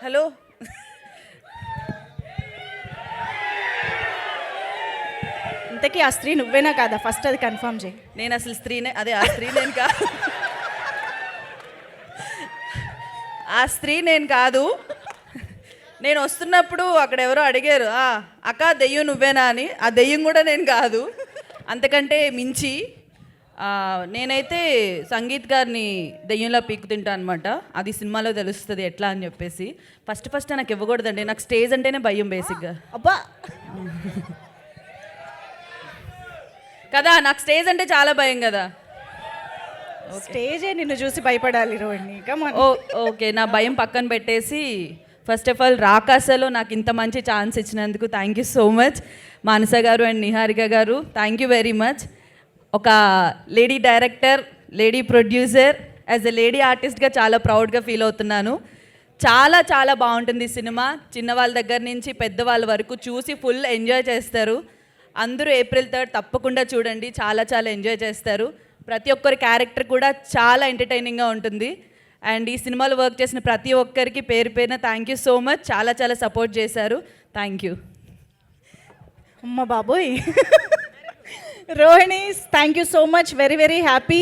Hello, ఇంతకీ ఆ స్త్రీ నువ్వేనా కాదా? ఫస్ట్ అది కన్ఫర్మ్ చేయి. నేను అసలు స్త్రీనే, అదే ఆ స్త్రీ నేను కాదు. ఆ స్త్రీ నేను కాదు. నేను వస్తున్నప్పుడు అక్కడ ఎవరో అడిగారు, అక్క దెయ్యం నువ్వేనా అని. ఆ దెయ్యం కూడా నేను కాదు, అంతకంటే మించి. నేనైతే సంగీత్ గారిని దెయ్యంలో పీకు తింటా అనమాట. అది సినిమాలో తెలుస్తుంది ఎట్లా అని చెప్పేసి. ఫస్ట్ నాకు ఇవ్వకూడదండి, నాకు స్టేజ్ అంటేనే భయం బేసిక్గా. అబ్బా, కదా, నాకు స్టేజ్ అంటే చాలా భయం కదా. స్టేజే నిన్ను చూసి భయపడాలి రోహిణి. ఓకే, నా భయం పక్కన పెట్టేసి ఫస్ట్ ఆఫ్ ఆల్ రాకాసలో నాకు ఇంత మంచి ఛాన్స్ ఇచ్చినందుకు thank you so much Manasa గారు అండ్ నిహారిక గారు. Thank you very much. ఒక lady director, lady producer, as a lady ఆర్టిస్ట్గా చాలా ప్రౌడ్గా ఫీల్ అవుతున్నాను. చాలా చాలా బాగుంటుంది సినిమా. చిన్నవాళ్ళ దగ్గర నుంచి పెద్దవాళ్ళ వరకు చూసి ఫుల్ ఎంజాయ్ చేస్తారు. అందరూ April 3 తప్పకుండా చూడండి, చాలా చాలా ఎంజాయ్ చేస్తారు. ప్రతి ఒక్కరి క్యారెక్టర్ కూడా చాలా ఎంటర్టైనింగ్గా ఉంటుంది. అండ్ ఈ సినిమాలో వర్క్ చేసిన ప్రతి ఒక్కరికి పేరు పేరున థ్యాంక్ యూ సో మచ్. చాలా చాలా సపోర్ట్ చేశారు. Thank you. అమ్మ బాబోయ్. Rohini, thank you so much. Very very happy.